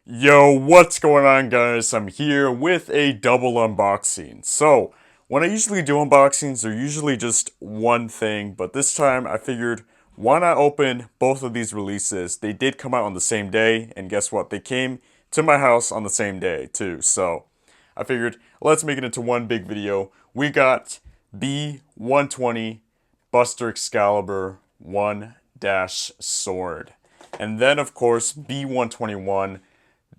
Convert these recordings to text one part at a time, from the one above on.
Yo, what's going on, guys? I'm here with a double unboxing. So, when I usually do unboxings, they're usually just one thing, but this time I figured, why not open both of these releases? They did come out on the same day, and guess what? They came to my house on the same day, too. So, I figured, let's make it into one big video. We got B120 Buster Excalibur 1-Sword. And then, of course, B121,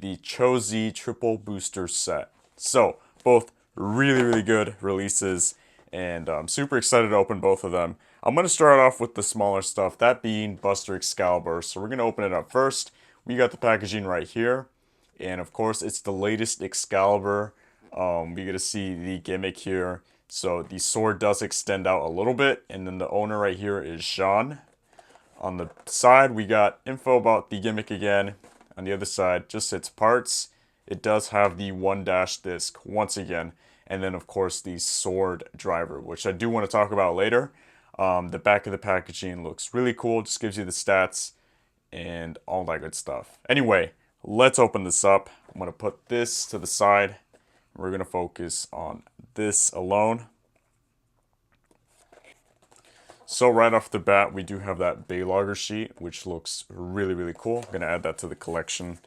the Chouzetsu triple booster set. So, both really good releases, and I'm super excited to open both of them. I'm going to start off with the smaller stuff, that being Buster Excalibur. So we're going to open it up first. We got the packaging right here, and of course it's the latest Excalibur. We get to see the gimmick here. So the sword does extend out a little bit, and then the owner right here is Jean. On the side, we got info about the gimmick again. On the other side, just its parts. It does have the 1- disc once again. And then, of course, the sword driver, which I do want to talk about later. The back of the packaging looks really cool. Just gives you the stats and all that good stuff. Anyway, let's open this up. I'm going to put this to the side. We're going to focus on this alone. So right off the bat, we do have that Baylogger sheet, which looks really cool. I'm going to add that to the collection.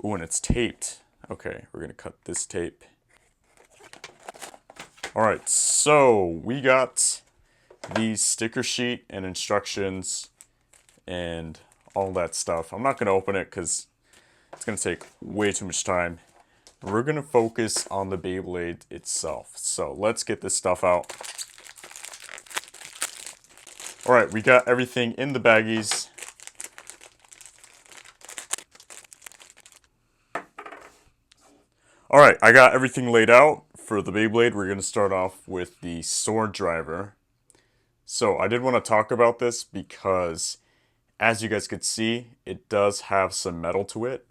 Ooh, and it's taped. Okay, we're going to cut this tape. Alright, so we got the sticker sheet and instructions and all that stuff. I'm not going to open it because it's going to take way too much time. We're going to focus on the Beyblade itself. So let's get this stuff out. Alright, we got everything in the baggies. Alright, I got everything laid out. For the Beyblade, we're going to start off with the sword driver. So I did want to talk about this because, as you guys could see, it does have some metal to it.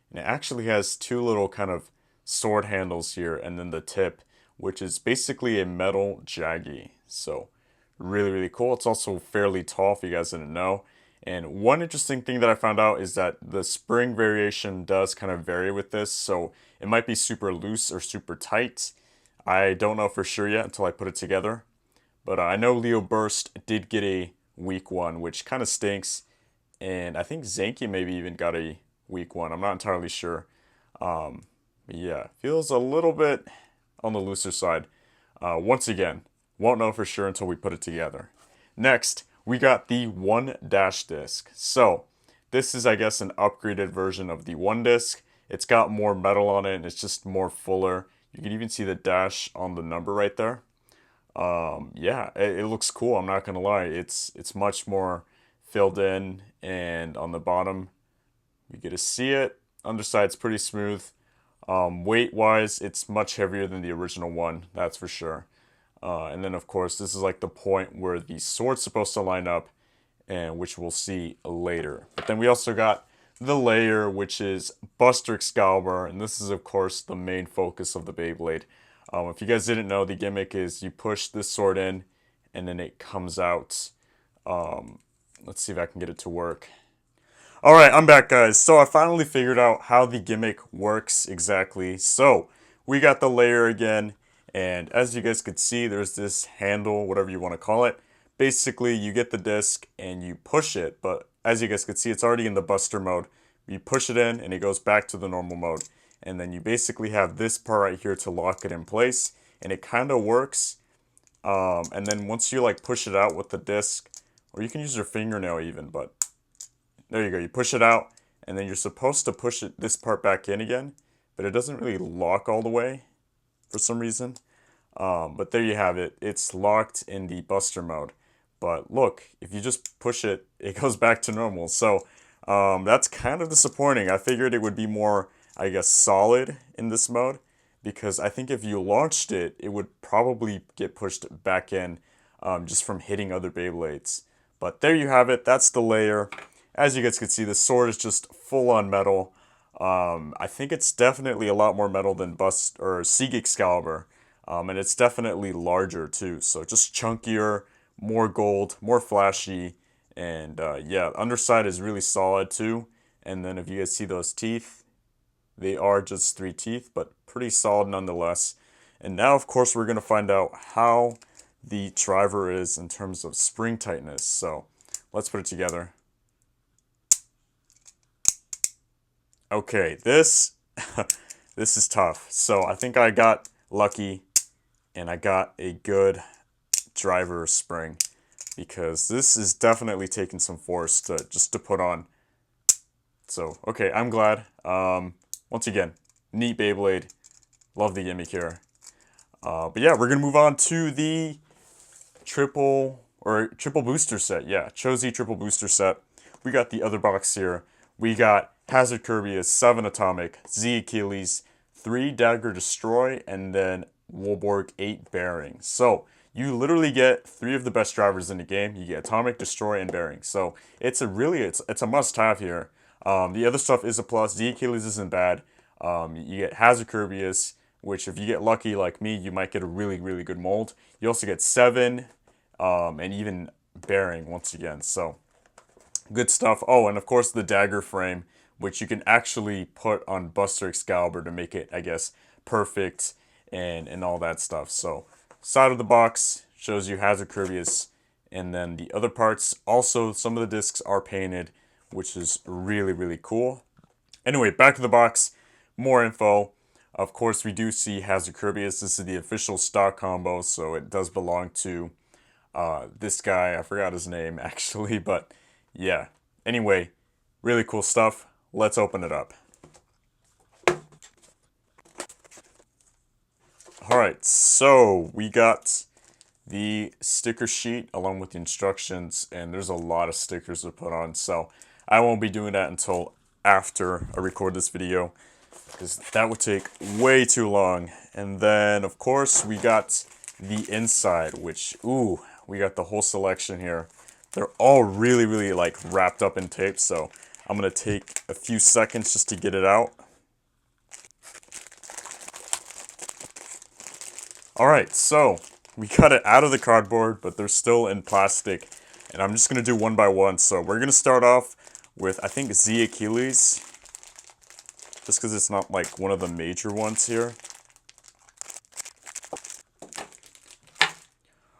And it actually has two little kind of sword handles here, and then the tip, which is basically a metal jaggy. So really cool. It's also fairly tall, if you guys didn't know. And one interesting thing that I found out is that the spring variation does kind of vary with this, so it might be super loose or super tight. I don't know for sure yet until I put it together. But I know Leo Burst did get a weak one, which kind of stinks. And I think Zanky maybe even got a weak one. I'm not entirely sure. Yeah, feels a little bit on the looser side. Once again, won't know for sure until we put it together. Next, we got the 1- disc. So, this is, I guess, an upgraded version of the 1 disc. It's got more metal on it, and it's just more fuller. You can even see the dash on the number right there. Yeah, it looks cool, I'm not gonna lie. It's much more filled in, and on the bottom, you get to see it. Underside's pretty smooth. Weight-wise, it's much heavier than the original one, that's for sure. And then, of course, this is like the point where the sword's supposed to line up, and which we'll see later. But then we also got the layer, which is Buster Excalibur, and this is, of course, the main focus of the Beyblade. If you guys didn't know, the gimmick is you push this sword in, and then it comes out. Let's see if I can get it to work. Alright, I'm back, guys. So I finally figured out how the gimmick works exactly. So, we got the layer again. And as you guys could see, there's this handle, whatever you want to call it. Basically, you get the disc and you push it, but as you guys could see, it's already in the Buster mode. You push it in and it goes back to the normal mode. And then you basically have this part right here to lock it in place, and it kind of works. And then once you like push it out with the disc, or you can use your fingernail even, but there you go. You push it out, and then you're supposed to push this part back in again, but it doesn't really lock all the way for some reason. But there you have it. It's locked in the Buster mode. But look, if you just push it, it goes back to normal. So that's kind of disappointing. I figured it would be more, I guess, solid in this mode, because I think if you launched it, it would probably get pushed back in just from hitting other Beyblades. But there you have it. That's the layer. As you guys can see, the sword is just full on metal. I think it's definitely a lot more metal than Sieg Excalibur. And it's definitely larger too, so just chunkier, more gold, more flashy, and yeah, underside is really solid too. And then if you guys see those teeth, They are just 3 teeth, but pretty solid nonetheless. And now, of course, we're going to find out how the driver is in terms of spring tightness. So let's put it together. Okay, this is tough. So I think I got lucky and I got a good driver spring, because this is definitely taking some force to put on. So okay, I'm glad. Once again, neat Beyblade. Love the gimmick here. But yeah, we're gonna move on to the triple booster set. Yeah, Chouzetsu triple booster set. We got the other box here. We got Hazard Kerbeus, 7 Atomic, Xcalibur, 3 Dagger Destroy, and then Wolborg, 8 Bearing. So you literally get 3 of the best drivers in the game. You get Atomic, Destroy, and Bearing. So it's a must-have here. The other stuff is a plus. Xcalibur isn't bad. You get Hazard Kerbeus, which if you get lucky like me, you might get a really, really good mold. You also get 7, and even Bearing once again. So good stuff. Oh, and of course the Dagger Frame, which you can actually put on Buster Excalibur to make it, I guess, perfect and all that stuff. So side of the box shows you Hazard Kerbeus, and then the other parts, also some of the discs are painted, which is really, really cool. Anyway, back to the box, more info. Of course, we do see Hazard Kerbeus. This is the official stock combo, so it does belong to this guy. I forgot his name, actually, but yeah. Anyway, really cool stuff. Let's open it up. Alright, so we got the sticker sheet along with the instructions, and there's a lot of stickers to put on, so I won't be doing that until after I record this video, because that would take way too long. And then, of course, we got the inside, which, ooh, we got the whole selection here. They're all really, really, like, wrapped up in tape, so I'm going to take a few seconds just to get it out. Alright, so we got it out of the cardboard, but they're still in plastic, and I'm just going to do one by one. So we're going to start off with, I think, Xcalibur, just because it's not like one of the major ones here.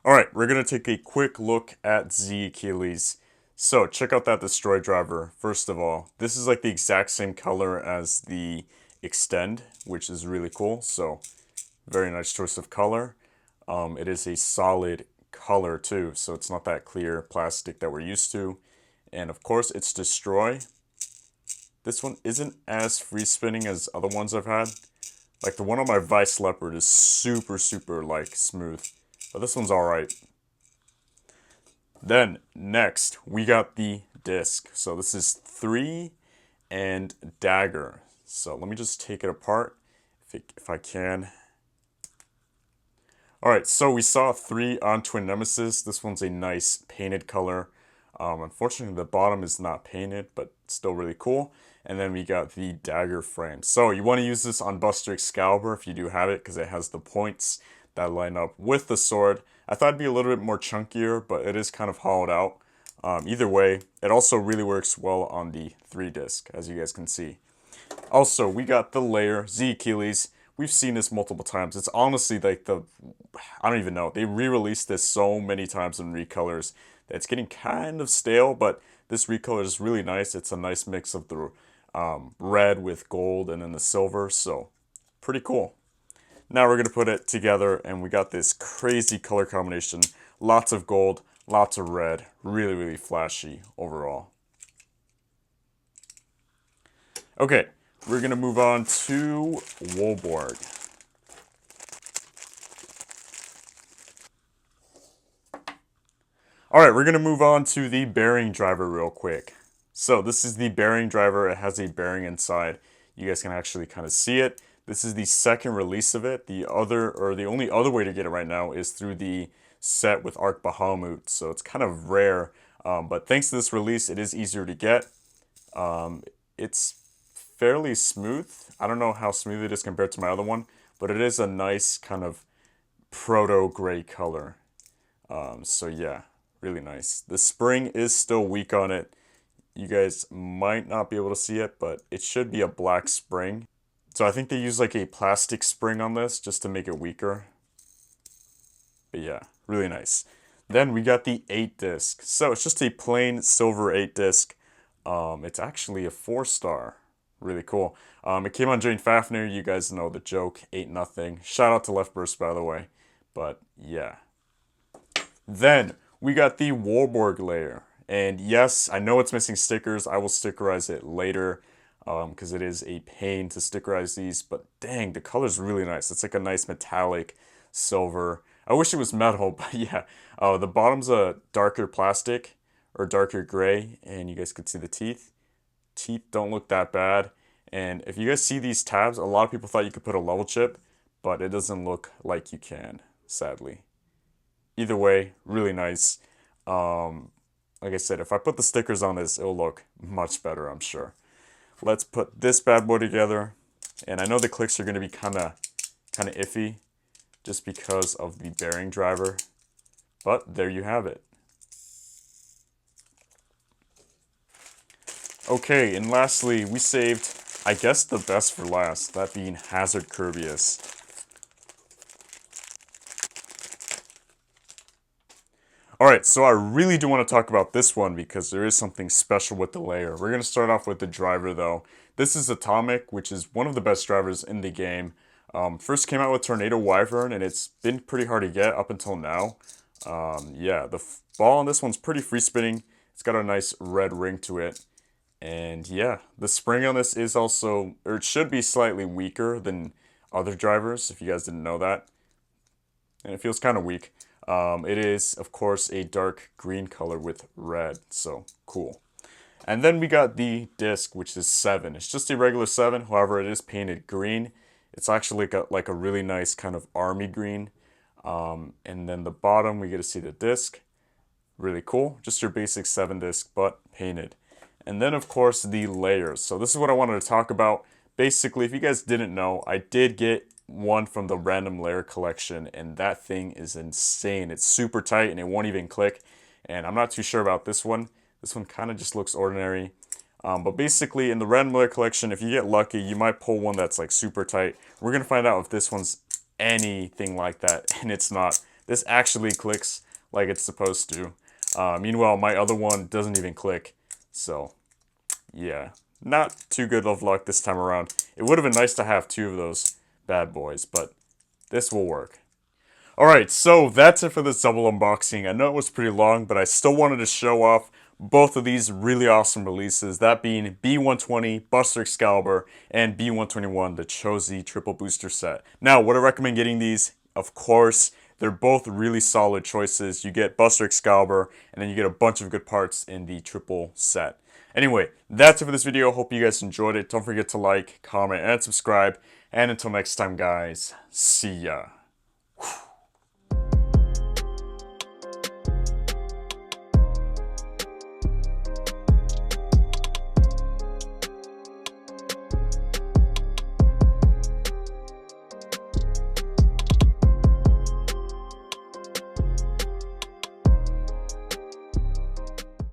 Alright, we're going to take a quick look at Xcalibur. So check out that Destroy driver. First of all, this is like the exact same color as the Extend, which is really cool. So very nice choice of color. It is a solid color too, so it's not that clear plastic that we're used to. And of course, it's Destroy. This one isn't as free spinning as other ones I've had. Like the one on my Vice Leopard is super, super like smooth, but this one's alright. Then next, we got the disc. So this is 3 and Dagger. So let me just take it apart if I can. Alright, so we saw 3 on Twin Nemesis. This one's a nice painted color. Unfortunately, the bottom is not painted, but still really cool. And then we got the Dagger Frame. So you want to use this on Buster Excalibur if you do have it, because it has the points that line up with the sword. I thought it'd be a little bit more chunkier, but it is kind of hollowed out. Either way, it also really works well on the 3 disc, as you guys can see. Also, we got the layer, Xcalibur. We've seen this multiple times. It's honestly like I don't even know. They re-released this so many times in recolors that it's getting kind of stale, but this recolor is really nice. It's a nice mix of the red with gold and then the silver, so pretty cool. Now we're going to put it together, and we got this crazy color combination. Lots of gold, lots of red. Really, really flashy overall. Okay. We're going to move on to Wolborg. Alright, we're going to move on to the bearing driver real quick. So this is the bearing driver. It has a bearing inside. You guys can actually kind of see it. This is the second release of it. The only other way to get it right now is through the set with Arc Bahamut. So it's kind of rare. But thanks to this release, it is easier to get. It's fairly smooth. I don't know how smooth it is compared to my other one, but it is a nice kind of proto-gray color. So yeah, really nice. The spring is still weak on it. You guys might not be able to see it, but it should be a black spring. So I think they use like a plastic spring on this just to make it weaker. But yeah, really nice. Then we got the 8-disc. So it's just a plain silver 8-disc. It's actually a 4-star. Really cool. It came on during Fafnir. You guys know the joke, 8-0. Shout out to Left Burst, by the way. But yeah. Then we got the Wolborg layer. And yes, I know it's missing stickers. I will stickerize it later because it is a pain to stickerize these. But dang, the color's really nice. It's like a nice metallic silver. I wish it was metal, but yeah. The bottom's a darker plastic or darker gray, and you guys could see the teeth. Teeth don't look that bad. And if you guys see these tabs, a lot of people thought you could put a level chip, but it doesn't look like you can, sadly. Either way, really nice. Like I said, if I put the stickers on this, it'll look much better, I'm sure. Let's put this bad boy together. And I know the clicks are going to be kind of iffy just because of the bearing driver. But there you have it. Okay, and lastly, we saved, I guess, the best for last, that being Hazard Kerbeus. Alright, so I really do want to talk about this one because there is something special with the layer. We're going to start off with the driver though. This is Atomic, which is one of the best drivers in the game. First came out with Tornado Wyvern, and it's been pretty hard to get up until now. Yeah, the ball on this one's pretty free spinning. It's got a nice red ring to it. And yeah, the spring on this is also, or it should be slightly weaker than other drivers, if you guys didn't know that. And it feels kind of weak. It is, of course, a dark green color with red, so cool. And then we got the disc, which is 7. It's just a regular 7, however, it is painted green. It's actually like a really nice kind of army green. And then the bottom, we get to see the disc. Really cool. Just your basic 7 disc, but painted. And then, of course, the layers. So this is what I wanted to talk about. Basically, if you guys didn't know, I did get one from the random layer collection, and that thing is insane. It's super tight, and it won't even click. And I'm not too sure about this one. This one kind of just looks ordinary. But basically, in the random layer collection, if you get lucky, you might pull one that's like super tight. We're going to find out if this one's anything like that, and it's not. This actually clicks like it's supposed to. Meanwhile, my other one doesn't even click. So, yeah, not too good of luck this time around. It would have been nice to have 2 of those bad boys, but this will work. Alright, so that's it for this double unboxing. I know it was pretty long, but I still wanted to show off both of these really awesome releases, that being B120, Buster Excalibur, and B121, the Chouzetsu Triple Booster Set. Now, would I recommend getting these? Of course. They're both really solid choices. You get Buster Excalibur, and then you get a bunch of good parts in the triple set. Anyway, that's it for this video. Hope you guys enjoyed it. Don't forget to like, comment, and subscribe. And until next time, guys, see ya.